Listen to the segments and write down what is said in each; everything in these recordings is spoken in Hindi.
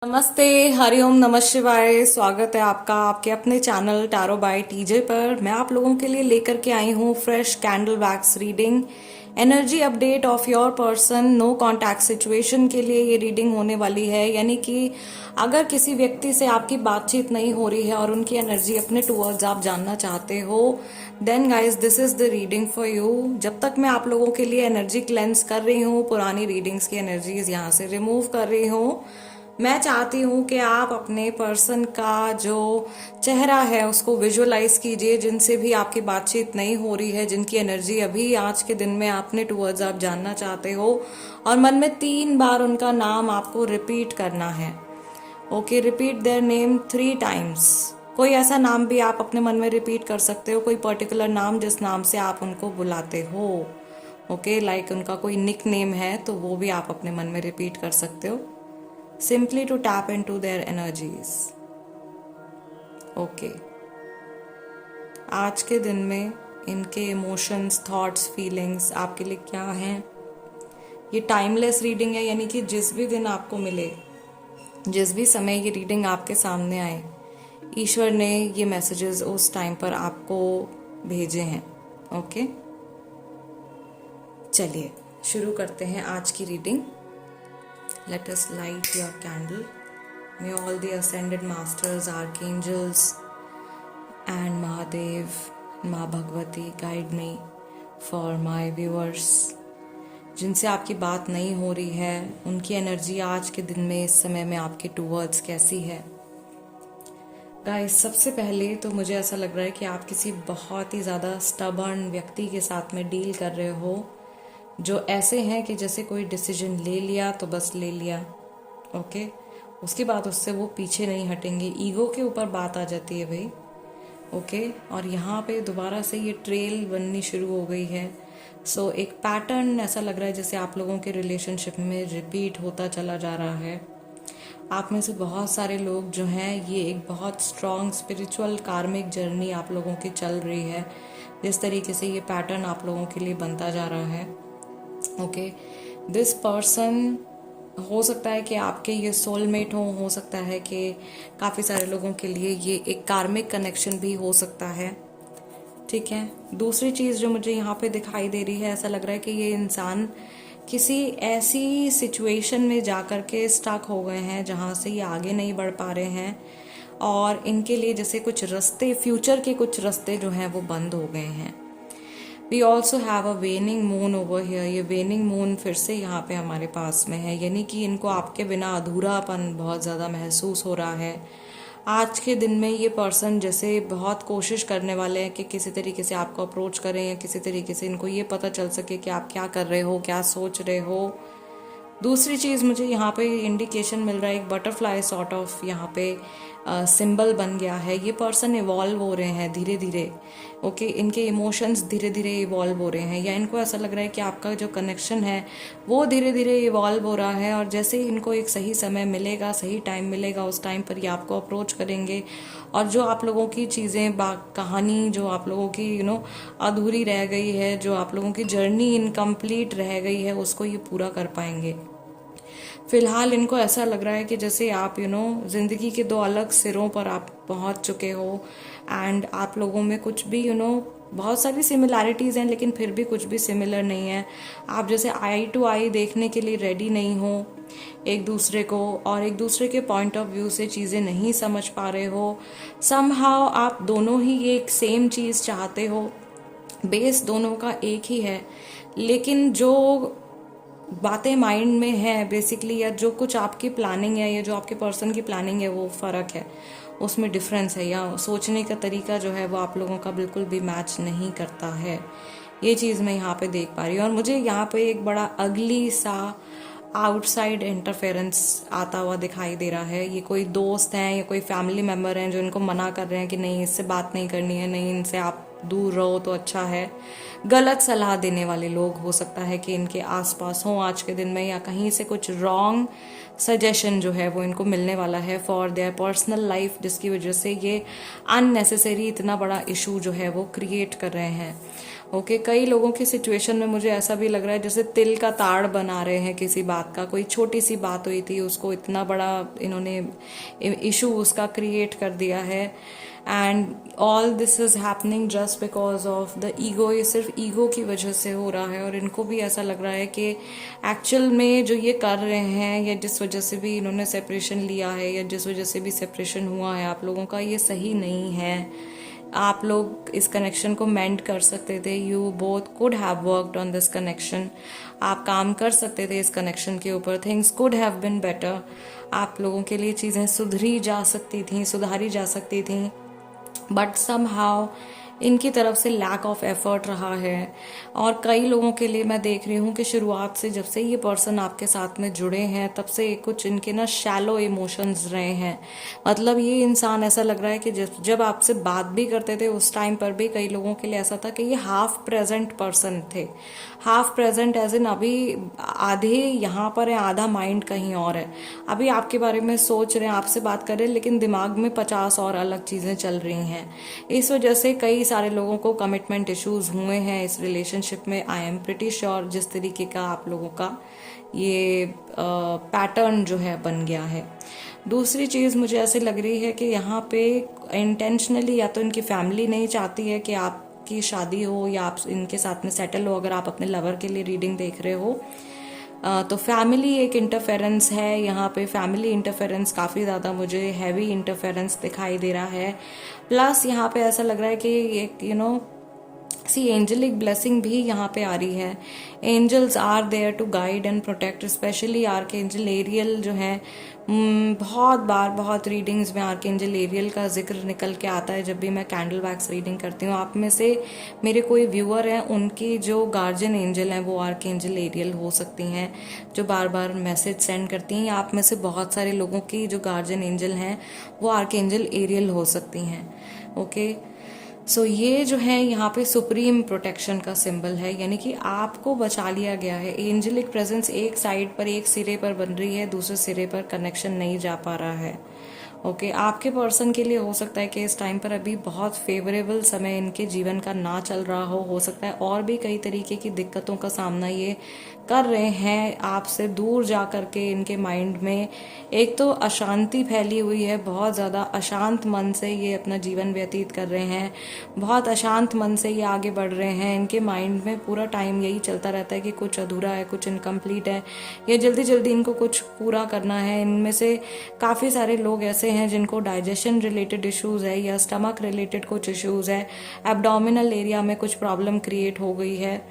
नमस्ते, हरिओम, नमः शिवाय। स्वागत है आपका आपके अपने चैनल टैरो बाय टीजे पर। मैं आप लोगों के लिए लेकर के आई हूँ fresh candle wax reading, energy update of your person, no contact situation के लिए ये रीडिंग होने वाली है। यानी कि अगर किसी व्यक्ति से आपकी बातचीत नहीं हो रही है और उनकी एनर्जी अपने टूवर्ड्स आप जानना चाहते हो, then guys this is the reading for you. जब तक मैं आप लोगों के लिए एनर्जी क्लेंस कर रही हूँ, पुरानी रीडिंग्स की एनर्जीज यहाँ से रिमूव कर रही हूँ, मैं चाहती हूँ कि आप अपने पर्सन का जो चेहरा है उसको विजुअलाइज कीजिए, जिनसे भी आपकी बातचीत नहीं हो रही है, जिनकी एनर्जी अभी आज के दिन में आपने टूवर्ड्स आप जानना चाहते हो, और मन में 3 बार उनका नाम आपको रिपीट करना है। Okay, repeat their name 3 times. कोई ऐसा नाम भी आप अपने मन में रिपीट कर सकते हो, कोई पर्टिकुलर नाम जिस नाम से आप उनको बुलाते हो। ओके, लाइक उनका कोई निक नेम है तो वो भी आप अपने मन में रिपीट कर सकते हो, simply to tap into their energies. Okay, आज के दिन में इनके इमोशंस, थॉट्स, फीलिंग्स आपके लिए क्या हैं। ये टाइमलेस रीडिंग है, यानी कि जिस भी दिन आपको मिले, जिस भी समय ये रीडिंग आपके सामने आए, ईश्वर ने ये मैसेजेस उस टाइम पर आपको भेजे हैं। ओके, चलिए शुरू करते हैं आज की reading. Let us light your candle. May all the ascended masters, archangels, and Mahadev, माँ Bhagwati guide me for my viewers. जिनसे आपकी बात नहीं हो रही है, उनकी एनर्जी आज के दिन में, इस समय में आपके टूवर्ड्स कैसी है। गाइस, सबसे पहले तो मुझे ऐसा लग रहा है कि आप किसी बहुत ही ज़्यादा स्टबर्न व्यक्ति के साथ में डील कर रहे हो, जो ऐसे हैं कि जैसे कोई डिसीजन ले लिया तो बस ले लिया। ओके, उसके बाद उससे वो पीछे नहीं हटेंगे। ईगो के ऊपर बात आ जाती है भाई। ओके, और यहाँ पे दोबारा से ये ट्रेल बननी शुरू हो गई है। सो एक पैटर्न ऐसा लग रहा है जैसे आप लोगों के रिलेशनशिप में रिपीट होता चला जा रहा है। आप में से बहुत सारे लोग जो हैं, ये एक बहुत स्ट्रॉन्ग स्पिरिचुअल कार्मिक जर्नी आप लोगों की चल रही है। जिस तरीके से ये पैटर्न आप लोगों के लिए बनता जा रहा है, ओके, दिस पर्सन हो सकता है कि आपके ये सोलमेट हो सकता है कि काफ़ी सारे लोगों के लिए ये एक कार्मिक कनेक्शन भी हो सकता है। ठीक है, दूसरी चीज़ जो मुझे यहाँ पे दिखाई दे रही है, ऐसा लग रहा है कि ये इंसान किसी ऐसी सिचुएशन में जाकर के स्टक हो गए हैं जहाँ से ये आगे नहीं बढ़ पा रहे हैं, और इनके लिए जैसे कुछ रास्ते, फ्यूचर के कुछ रास्ते जो हैं वो बंद हो गए हैं। We also have a waning moon over here. ये वेनिंग मून फिर से यहाँ पे हमारे पास में है, यानी कि इनको आपके बिना अधूरापन बहुत ज़्यादा महसूस हो रहा है। आज के दिन में ये पर्सन जैसे बहुत कोशिश करने वाले हैं कि किसी तरीके से आपको अप्रोच करें, या किसी तरीके से इनको ये पता चल सके कि आप क्या कर रहे हो, क्या सोच रहे हो। दूसरी चीज़ मुझे यहाँ पे इंडिकेशन मिल रहा है, एक बटरफ्लाई सॉर्ट ऑफ यहाँ पे सिंबल बन गया है। ये पर्सन इवॉल्व हो रहे हैं धीरे धीरे। ओके, इनके इमोशंस धीरे धीरे इवॉल्व हो रहे हैं, या इनको ऐसा लग रहा है कि आपका जो कनेक्शन है वो धीरे धीरे इवॉल्व हो रहा है, और जैसे ही इनको एक सही समय मिलेगा, सही टाइम मिलेगा, उस टाइम पर ये आपको अप्रोच करेंगे, और जो आप लोगों की चीज़ें, कहानी जो आप लोगों की अधूरी रह गई है, जो आप लोगों की जर्नी इनकम्प्लीट रह गई है, उसको ये पूरा कर पाएंगे। फिलहाल इनको ऐसा लग रहा है कि जैसे आप जिंदगी के 2 अलग सिरों पर आप पहुंच चुके हो, एंड आप लोगों में कुछ भी बहुत सारी सिमिलैरिटीज़ हैं, लेकिन फिर भी कुछ भी सिमिलर नहीं है। आप जैसे आई टू आई देखने के लिए रेडी नहीं हो एक दूसरे को, और एक दूसरे के पॉइंट ऑफ व्यू से चीज़ें नहीं समझ पा रहे हो। समहाउ आप दोनों ही एक सेम चीज़ चाहते हो, बेस दोनों का एक ही है, लेकिन जो बातें माइंड में है बेसिकली, या जो कुछ आपकी प्लानिंग है, या जो आपके पर्सन की प्लानिंग है, वो फ़र्क है, उसमें डिफरेंस है, या सोचने का तरीका जो है वो आप लोगों का बिल्कुल भी मैच नहीं करता है। ये चीज़ मैं यहाँ पे देख पा रही हूँ, और मुझे यहाँ पे एक बड़ा अगली सा आउटसाइड इंटरफेरेंस आता हुआ दिखाई दे रहा है। ये कोई दोस्त हैं या कोई फैमिली मेम्बर हैं जो इनको मना कर रहे हैं कि नहीं, इससे बात नहीं करनी है, नहीं, इनसे आप दूर रहो तो अच्छा है। गलत सलाह देने वाले लोग हो सकता है कि इनके आसपास हों आज के दिन में, या कहीं से कुछ रॉन्ग सजेशन जो है वो इनको मिलने वाला है फॉर देयर पर्सनल लाइफ, जिसकी वजह से ये अननेसेसरी इतना बड़ा इशू जो है वो क्रिएट कर रहे हैं। ओके कई लोगों की सिचुएशन में मुझे ऐसा भी लग रहा है जैसे तिल का ताड़ बना रहे हैं किसी बात का, कोई छोटी सी बात हुई थी उसको इतना बड़ा इन्होंने इशू उसका क्रिएट कर दिया है। And all this is happening just because of the ego, ये सिर्फ ईगो की वजह से हो रहा है। और इनको भी ऐसा लग रहा है कि एक्चुअल में जो ये कर रहे हैं या जिस वजह से भी इन्होंने सेपरेशन लिया है या जिस वजह से भी सेपरेशन हुआ है आप लोगों का, ये सही नहीं है। आप लोग इस कनेक्शन को मेंड कर सकते थे, you both could have worked on this connection, आप काम कर सकते थे इस कनेक्शन के ऊपर, things could have been better, आप लोगों के लिए चीज़ें सुधरी जा सकती थी, सुधारी जा सकती थी, बट समहाउ इनकी तरफ से लैक ऑफ एफर्ट रहा है। और कई लोगों के लिए मैं देख रही हूँ कि शुरुआत से जब से ये पर्सन आपके साथ में जुड़े हैं तब से कुछ इनके ना शैलो इमोशंस रहे हैं। मतलब ये इंसान ऐसा लग रहा है कि जब आपसे बात भी करते थे उस टाइम पर भी कई लोगों के लिए ऐसा था कि ये हाफ प्रेजेंट पर्सन थे। हाफ प्रेजेंट एज इन अभी आधे यहाँ पर है, आधा माइंड कहीं और है। अभी आपके बारे में सोच रहे हैं, आपसे बात कर रहे हैं, लेकिन दिमाग में 50 और अलग चीज़ें चल रही हैं। इस वजह से कई सारे लोगों को कमिटमेंट इश्यूज हुए हैं इस रिलेशनशिप में। आई एम प्रिटी श्योर जिस तरीके का आप लोगों का ये पैटर्न जो है बन गया है। दूसरी चीज़ मुझे ऐसे लग रही है कि यहाँ पे इंटेंशनली या तो इनकी फैमिली नहीं चाहती है कि आपकी शादी हो या आप इनके साथ में सेटल हो। अगर आप अपने लवर के लिए रीडिंग देख रहे हो तो फैमिली एक इंटरफेरेंस है यहाँ पे। फैमिली इंटरफेरेंस काफ़ी ज़्यादा मुझे हैवी इंटरफेरेंस दिखाई दे रहा है। प्लस यहाँ पे ऐसा लग रहा है कि एक सी एंजलिक ब्लेसिंग भी यहाँ पे आ रही है। Angels are there to guide and protect, especially archangel Ariel जो है। बहुत बार बहुत रीडिंग्स में आर्कएंजल एरियल का जिक्र निकल के आता है जब भी मैं कैंडल वैक्स रीडिंग करती हूँ। आप में से मेरे कोई व्यूअर हैं उनकी जो गार्जियन एंजल हैं वो आर्कएंजल एरियल हो सकती हैं, जो बार बार मैसेज सेंड करती हैं। आप में से बहुत सारे लोगों की जो गार्जियन एंजल हैं वो आर्कएंजल एरियल हो सकती हैं। ओके सो ये जो है यहाँ पे सुप्रीम प्रोटेक्शन का सिंबल है, यानी कि आपको बचा लिया गया है। एंजलिक प्रेजेंस एक साइड पर, एक सिरे पर बन रही है, दूसरे सिरे पर कनेक्शन नहीं जा पा रहा है। ओके आपके पर्सन के लिए हो सकता है कि इस टाइम पर अभी बहुत फेवरेबल समय इनके जीवन का ना चल रहा हो सकता है और भी कई तरीके की दिक्कतों का सामना ये कर रहे हैं। आपसे दूर जा करके इनके माइंड में एक तो अशांति फैली हुई है, बहुत ज़्यादा अशांत मन से ये अपना जीवन व्यतीत कर रहे हैं, बहुत अशांत मन से ये आगे बढ़ रहे हैं। इनके माइंड में पूरा टाइम यही चलता रहता है कि कुछ अधूरा है, कुछ इनकम्प्लीट है, या जल्दी जल्दी इनको कुछ पूरा करना है। इनमें से काफ़ी सारे लोग ऐसे हैं जिनको डाइजेशन रिलेटेड इश्यूज है या स्टमक रिलेटेड कुछ इश्यूज है, एब्डोमिनल एरिया में कुछ प्रॉब्लम क्रिएट हो गई है।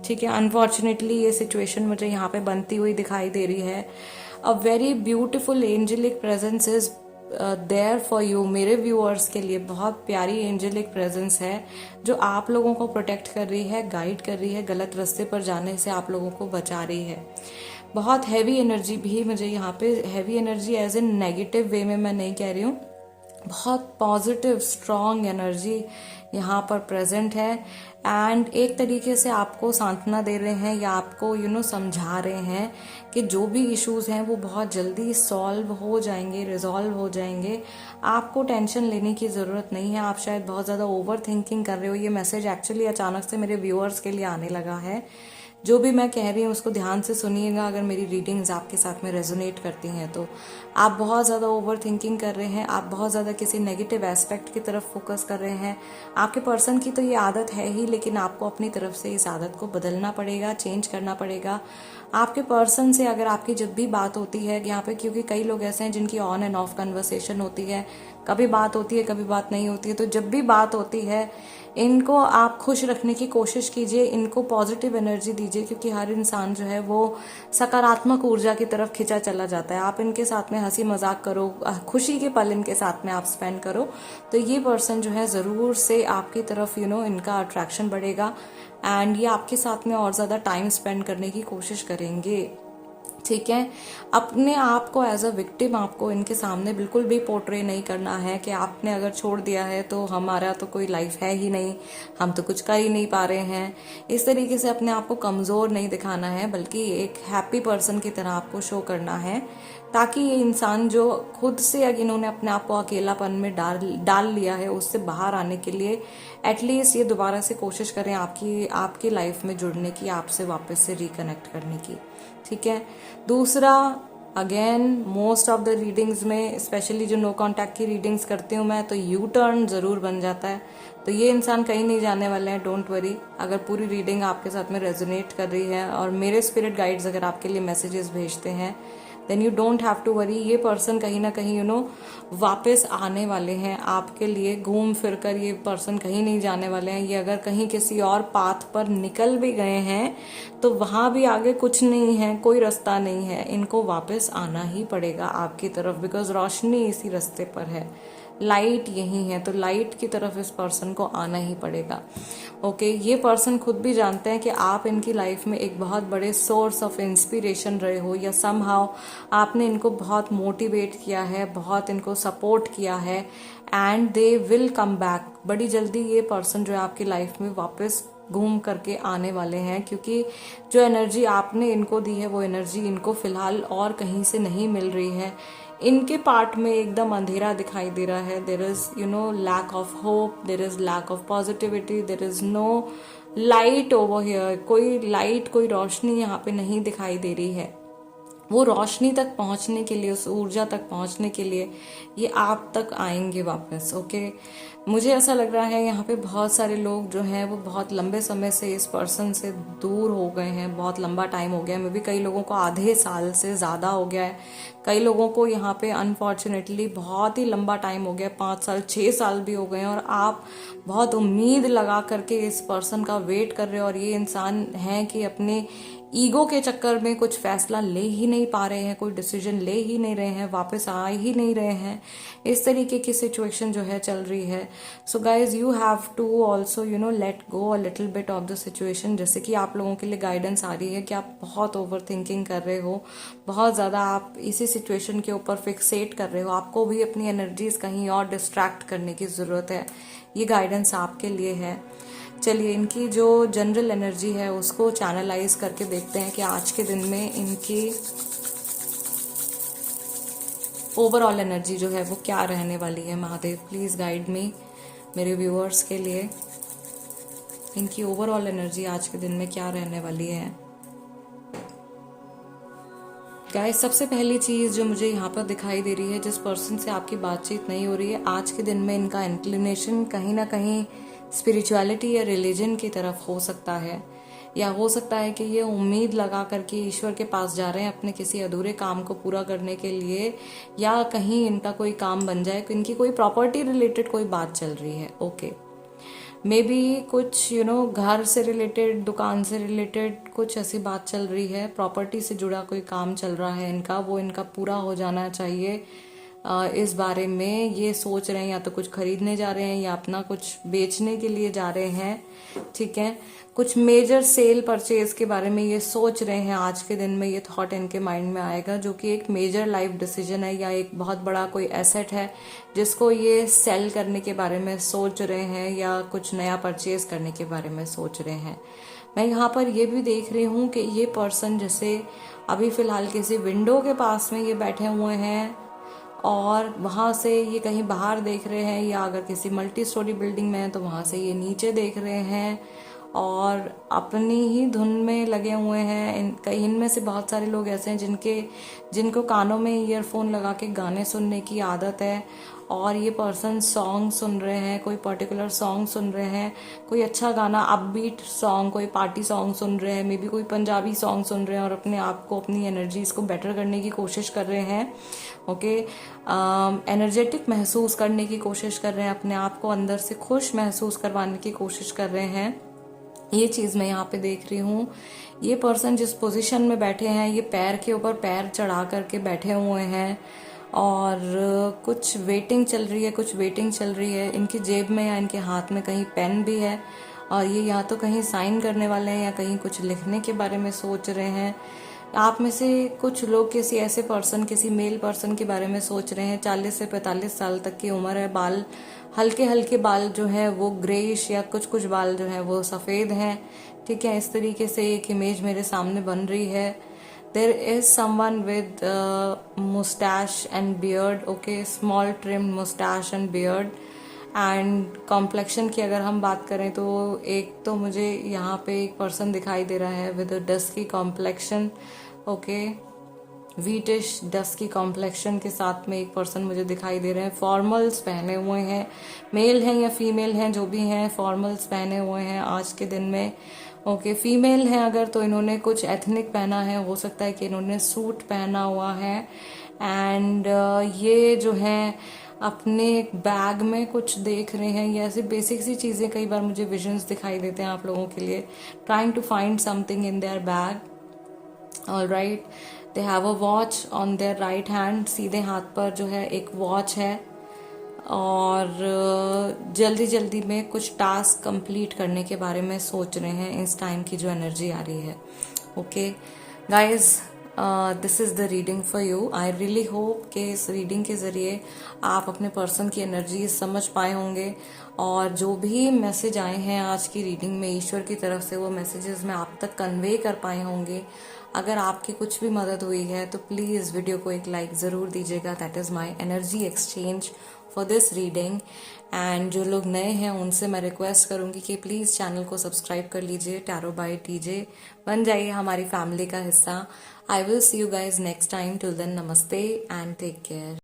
ठीक है, अनफॉर्चुनेटली ये सिचुएशन मुझे यहाँ पे बनती हुई दिखाई दे रही है। A very beautiful angelic presence is there for you. मेरे व्यूअर्स के लिए बहुत प्यारी एंजेलिक प्रेजेंस है जो आप लोगों को प्रोटेक्ट कर रही है, गाइड कर रही है, गलत रास्ते पर जाने से आप लोगों को बचा रही है। बहुत हैवी एनर्जी भी मुझे यहाँ पे, heavy energy as in negative way में मैं नहीं कह रही हूँ, बहुत पॉजिटिव स्ट्रॉन्ग एनर्जी यहाँ पर प्रेजेंट है। एंड एक तरीके से आपको सांत्वना दे रहे हैं या आपको समझा रहे हैं कि जो भी इश्यूज हैं वो बहुत जल्दी सॉल्व हो जाएंगे, रिजॉल्व हो जाएंगे। आपको टेंशन लेने की ज़रूरत नहीं है। आप शायद बहुत ज़्यादा ओवर थिंकिंग कर रहे हो। ये मैसेज एक्चुअली अचानक से मेरे व्यूअर्स के लिए आने लगा है। जो भी मैं कह रही हूँ उसको ध्यान से सुनिएगा। अगर मेरी रीडिंग्स आपके साथ में रेजोनेट करती हैं तो आप बहुत ज़्यादा ओवर थिंकिंग कर रहे हैं, आप बहुत ज़्यादा किसी नेगेटिव एस्पेक्ट की तरफ फोकस कर रहे हैं। आपके पर्सन की तो ये आदत है ही, लेकिन आपको अपनी तरफ से इस आदत को बदलना पड़ेगा, चेंज करना पड़ेगा। आपके पर्सन से अगर आपकी जब भी बात होती है यहाँ पे, क्योंकि कई लोग ऐसे हैं जिनकी ऑन एंड ऑफ कन्वर्सेशन होती है, कभी बात होती है कभी बात नहीं होती है, तो जब भी बात होती है इनको आप खुश रखने की कोशिश कीजिए, इनको पॉजिटिव एनर्जी दीजिए, क्योंकि हर इंसान जो है वो सकारात्मक ऊर्जा की तरफ खिंचा चला जाता है। आप इनके साथ में हंसी मजाक करो, खुशी के पल इनके साथ में आप स्पेंड करो, तो ये पर्सन जो है ज़रूर से आपकी तरफ इनका अट्रैक्शन बढ़ेगा एंड ये आपके साथ में और ज़्यादा टाइम स्पेंड करने की कोशिश करेंगे। ठीक है, अपने आप को एज अ विक्टिम आपको इनके सामने बिल्कुल भी पोर्ट्रे नहीं करना है कि आपने अगर छोड़ दिया है तो हमारा तो कोई लाइफ है ही नहीं, हम तो कुछ कर ही नहीं पा रहे हैं। इस तरीके से अपने आप को कमज़ोर नहीं दिखाना है, बल्कि एक हैप्पी पर्सन की तरह आपको शो करना है, ताकि ये इंसान जो खुद से अगर इन्होंने अपने आप को अकेलापन में डाल लिया है उससे बाहर आने के लिए एटलीस्ट ये दोबारा से कोशिश करें आपकी लाइफ में जुड़ने की, आपसे वापस से रिकनेक्ट करने की। ठीक है। दूसरा, again most of the readings में स्पेशली जो नो कांटेक्ट की रीडिंग्स करती हूँ मैं, तो यू टर्न ज़रूर बन जाता है। तो ये इंसान कहीं नहीं जाने वाले हैं, डोंट वरी। अगर पूरी रीडिंग आपके साथ में रेजोनेट कर रही है और मेरे स्पिरिट गाइड्स अगर आपके लिए मैसेजेस भेजते हैं, then you don't have to worry. ये पर्सन कहीं ना कहीं वापस आने वाले हैं आपके लिए, घूम फिर कर ये पर्सन कहीं नहीं जाने वाले हैं। ये अगर कहीं किसी और पाथ पर निकल भी गए हैं तो वहां भी आगे कुछ नहीं है, कोई रास्ता नहीं है, इनको वापस आना ही पड़ेगा आपकी तरफ, बिकॉज रोशनी इसी रास्ते पर है, लाइट यही है, तो लाइट की तरफ इस पर्सन को आना ही पड़ेगा। ओके, ये पर्सन खुद भी जानते हैं कि आप इनकी लाइफ में एक बहुत बड़े सोर्स ऑफ इंस्पिरेशन रहे हो, या समहाउ आपने इनको बहुत मोटिवेट किया है, बहुत इनको सपोर्ट किया है, and they will come back. बड़ी जल्दी ये पर्सन जो है आपकी लाइफ में वापस घूम करके आने वाले हैं, क्योंकि जो एनर्जी आपने इनको दी है वो एनर्जी इनको फिलहाल और कहीं से नहीं मिल रही है। इनके पार्ट में एकदम अंधेरा दिखाई दे रहा है। There is lack of hope, there is lack of positivity, there is no light over here. कोई लाइट, कोई रोशनी यहाँ पे नहीं दिखाई दे रही है। वो रोशनी तक पहुंचने के लिए, उस ऊर्जा तक पहुंचने के लिए ये आप तक आएंगे वापस। ओके, मुझे ऐसा लग रहा है यहाँ पे बहुत सारे लोग जो हैं वो बहुत लंबे समय से इस पर्सन से दूर हो गए हैं, बहुत लंबा टाइम हो गया है। मे भी कई लोगों को आधे साल से ज़्यादा हो गया है, कई लोगों को यहाँ पे अनफॉर्चुनेटली बहुत ही लंबा टाइम हो गया, 5 साल 6 साल भी हो गए हैं, और आप बहुत उम्मीद लगा करके इस पर्सन का वेट कर रहे हो। और ये इंसान है कि अपने ईगो के चक्कर में कुछ फैसला ले ही नहीं पा रहे हैं, कोई डिसीजन ले ही नहीं रहे हैं, वापस आ ही नहीं रहे हैं। इस तरीके की सिचुएशन जो है चल रही है। So guys, you have to also let go a little bit of the situation. जैसे कि आप लोगों के लिए गाइडेंस आ रही है कि आप बहुत ओवर थिंकिंग कर रहे हो, बहुत ज़्यादा आप इसी सिचुएशन के ऊपर फिक्सेट कर रहे हो, आपको भी अपनी एनर्जीज कहीं और डिस्ट्रैक्ट करने की ज़रूरत है। ये गाइडेंस आपके लिए है। चलिए, इनकी जो जनरल एनर्जी है उसको चैनलाइज करके देखते हैं कि आज के दिन में इनकी ओवरऑल एनर्जी जो है वो क्या रहने वाली है। महादेव प्लीज गाइड मी, मेरे व्यूअर्स के लिए इनकी ओवरऑल एनर्जी आज के दिन में क्या रहने वाली है। गाइस, सबसे पहली चीज जो मुझे यहाँ पर दिखाई दे रही है, जिस पर्सन से आपकी बातचीत नहीं हो रही है, आज के दिन में इनका इंक्लिनेशन कहीं ना कहीं स्पिरिचुअलिटी या रिलीजन की तरफ हो सकता है, या हो सकता है कि ये उम्मीद लगा करके ईश्वर के पास जा रहे हैं अपने किसी अधूरे काम को पूरा करने के लिए, या कहीं इनका कोई काम बन जाए, इनकी कोई प्रॉपर्टी रिलेटेड कोई बात चल रही है। ओके, मे बी कुछ घर से रिलेटेड, दुकान से रिलेटेड कुछ ऐसी बात चल रही है, प्रॉपर्टी से जुड़ा कोई काम चल रहा है इनका, वो इनका पूरा हो जाना चाहिए। इस बारे में ये सोच रहे हैं, या तो कुछ खरीदने जा रहे हैं या अपना कुछ बेचने के लिए जा रहे हैं। ठीक है, कुछ मेजर सेल परचेज के बारे में ये सोच रहे हैं। आज के दिन में ये थॉट इनके माइंड में आएगा, जो कि एक मेजर लाइफ डिसीजन है, या एक बहुत बड़ा कोई एसेट है जिसको ये सेल करने के बारे में सोच रहे हैं, या कुछ नया परचेज करने के बारे में सोच रहे हैं। मैं यहाँ पर ये भी देख रही हूँ कि ये पर्सन जैसे अभी फिलहाल किसी विंडो के पास में ये बैठे हुए हैं, और वहाँ से ये कहीं बाहर देख रहे हैं, या अगर किसी मल्टी स्टोरी बिल्डिंग में है तो वहाँ से ये नीचे देख रहे हैं, और अपनी ही धुन में लगे हुए हैं। इनमें से बहुत सारे लोग ऐसे हैं जिनको कानों में ईयरफोन लगा के गाने सुनने की आदत है, और ये पर्सन सॉन्ग सुन रहे हैं, कोई पर्टिकुलर सॉन्ग सुन रहे हैं, कोई अच्छा गाना, अपबीट सॉन्ग, कोई पार्टी सॉन्ग सुन रहे हैं, मे बी कोई पंजाबी सॉन्ग सुन रहे हैं, और अपने आप को, अपनी एनर्जीज को बेटर करने की कोशिश कर रहे हैं। ओके, एनर्जेटिक महसूस करने की कोशिश कर रहे हैं, अपने आप को अंदर से खुश महसूस करवाने की कोशिश कर रहे हैं। ये चीज़ मैं यहाँ पे देख रही हूँ। ये पर्सन जिस पोजीशन में बैठे हैं, ये पैर के ऊपर पैर चढ़ा करके बैठे हुए हैं, और कुछ वेटिंग चल रही है, कुछ वेटिंग चल रही है। इनकी जेब में या इनके हाथ में कहीं पेन भी है, और ये या तो कहीं साइन करने वाले हैं या कहीं कुछ लिखने के बारे में सोच रहे हैं। आप में से कुछ लोग किसी ऐसे पर्सन, किसी मेल पर्सन के बारे में सोच रहे हैं। 40 से 45 साल तक की उम्र है, बाल हल्के हल्के बाल जो है वो ग्रेइश, या कुछ कुछ बाल जो है वो सफ़ेद हैं। ठीक है, इस तरीके से एक इमेज मेरे सामने बन रही है। there is someone with mustache and beard, okay, small trimmed mustache and beard. And complexion की अगर हम बात करें तो एक तो मुझे यहाँ पे एक पर्सन दिखाई दे रहा है with dusky complexion, okay, wheatish dusky complexion के साथ में एक पर्सन मुझे दिखाई दे रहे हैं. फॉर्मल्स पहने हुए हैं, मेल हैं या फीमेल हैं, जो भी हैं फॉर्मल्स पहने हुए हैं आज के दिन में. ओके, फीमेल हैं अगर तो इन्होंने कुछ एथनिक पहना है, हो सकता है कि इन्होंने सूट पहना हुआ है. एंड ये जो है अपने बैग में कुछ देख रहे हैं. ये ऐसी बेसिक सी चीज़ें कई बार मुझे विजन्स दिखाई देते हैं आप लोगों के लिए. Trying to find something in their bag. All right, they have a watch on their right hand. सीधे हाथ पर जो है एक वॉच है और जल्दी जल्दी में कुछ टास्क कंप्लीट करने के बारे में सोच रहे हैं. इस टाइम की जो एनर्जी आ रही है. Okay guys, this is the reading for you. I really hope कि इस रीडिंग के ज़रिए आप अपने पर्सन की एनर्जी समझ पाए होंगे और जो भी मैसेज आए हैं आज की रीडिंग में ईश्वर की तरफ से, वो मैसेजेस मैं आप तक कन्वे कर पाए होंगे. अगर आपकी कुछ भी मदद हुई है तो प्लीज़ वीडियो को एक लाइक ज़रूर दीजिएगा. That is my energy exchange for this reading. And जो लोग नए हैं उनसे मैं रिक्वेस्ट करूंगी कि प्लीज़ चैनल को सब्सक्राइब कर लीजिए. टैरो बाय टीजे बन जाइए हमारी फैमिली का हिस्सा. I will see you guys next time. Till then, namaste and take care.